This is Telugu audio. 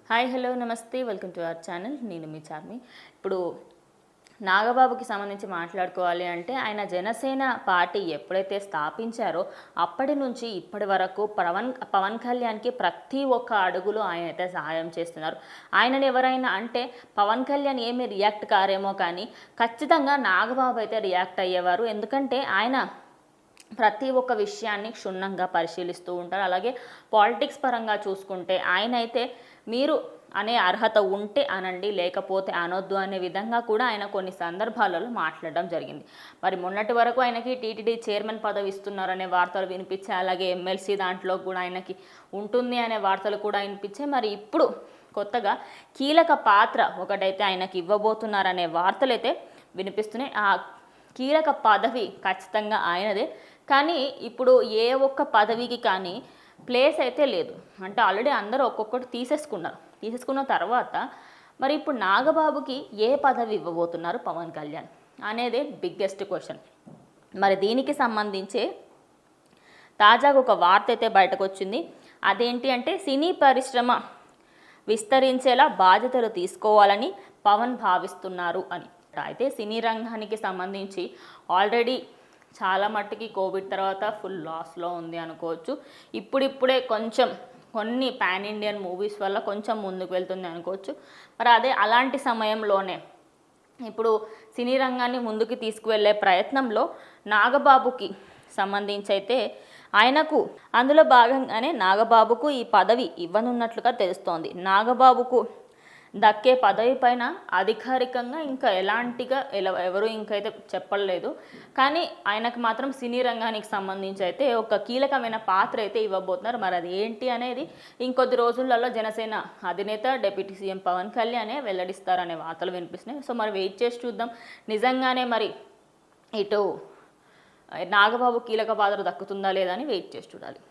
హాయ్ హలో నమస్తే వెల్కమ్ టు అవర్ ఛానల్. నేను మీ చార్మి. ఇప్పుడు నాగబాబుకి సంబంధించి మాట్లాడుకోవాలి అంటే ఆయన జనసేన పార్టీ ఎప్పుడైతే స్థాపించారో అప్పటి నుంచి ఇప్పటి వరకు పవన్ కళ్యాణ్కి ప్రతి ఒక్క అడుగులో ఆయన అయితే సహాయం చేస్తున్నారు. ఆయనని ఎవరైనా అంటే పవన్ కళ్యాణ్ ఏమీ రియాక్ట్ కారేమో కానీ ఖచ్చితంగా నాగబాబు అయితే రియాక్ట్ అయ్యేవారు. ఎందుకంటే ఆయన ప్రతి ఒక్క విషయాన్ని క్షుణ్ణంగా పరిశీలిస్తూ ఉంటారు. అలాగే పాలిటిక్స్ పరంగా చూసుకుంటే ఆయన అయితే మీరు అనే అర్హత ఉంటే అనండి, లేకపోతే అనొద్దు అనే విధంగా కూడా ఆయన కొన్ని సందర్భాలలో మాట్లాడడం జరిగింది. మరి మొన్నటి వరకు ఆయనకి టీటీడీ చైర్మన్ పదవి ఇస్తున్నారనే వార్తలు వినిపించాయి. అలాగే ఎమ్మెల్సీ దాంట్లో కూడా ఆయనకి ఉంటుంది అనే వార్తలు కూడా వినిపించాయి. మరి ఇప్పుడు కొత్తగా కీలక పాత్ర ఒకటైతే ఆయనకి ఇవ్వబోతున్నారనే వార్తలు అయితే వినిపిస్తున్నాయి. ఆ కీలక పదవి ఖచ్చితంగా ఆయనదే. కానీ ఇప్పుడు ఏ ఒక్క పదవికి కానీ ప్లేస్ అయితే లేదు. అంటే ఆల్రెడీ అందరూ ఒక్కొక్కటి తీసేసుకున్న తర్వాత మరి ఇప్పుడు నాగబాబుకి ఏ పదవి ఇవ్వబోతున్నారు పవన్ కళ్యాణ్ అనేదే బిగ్గెస్ట్ క్వశ్చన్. మరి దీనికి సంబంధించే తాజాగా ఒక వార్త అయితే బయటకు వచ్చింది. అదేంటి అంటే సినీ పరిశ్రమ విస్తరించేలా బాధ్యతలు తీసుకోవాలని పవన్ భావిస్తున్నారు అని. అయితే సినీ రంగానికి సంబంధించి ఆల్రెడీ చాలా మట్టుకి కోవిడ్ తర్వాత ఫుల్ లాస్లో ఉంది అనుకోవచ్చు. ఇప్పుడిప్పుడే కొంచెం కొన్ని పాన్ ఇండియన్ మూవీస్ వల్ల కొంచెం ముందుకు వెళ్తుంది అనుకోవచ్చు. మరి అదే అలాంటి సమయంలోనే ఇప్పుడు సినీ రంగాన్ని ముందుకు తీసుకువెళ్ళే ప్రయత్నంలో నాగబాబుకి సంబంధించి అయితే ఆయనకు అందులో భాగంగానే నాగబాబుకు ఈ పదవి ఇవ్వనున్నట్లుగా తెలుస్తోంది. నాగబాబుకు దక్కే పదవి పైన అధికారికంగా ఇంకా ఎవరు ఇంకైతే చెప్పలేదు. కానీ ఆయనకు మాత్రం సినీ రంగానికి సంబంధించి అయితే ఒక కీలకమైన పాత్ర అయితే ఇవ్వబోతున్నారు. మరి అది ఏంటి అనేది ఇంకొద్ది రోజులలో జనసేన అధినేత డిప్యూటీ సీఎం పవన్ కళ్యాణే వెల్లడిస్తారనే వార్తలు వినిపిస్తున్నాయి. సో మరి వెయిట్ చేసి చూద్దాం నిజంగానే మరి ఇటు నాగబాబు కీలక పాత్ర దక్కుతుందా లేదా అని వెయిట్ చేసి చూడాలి.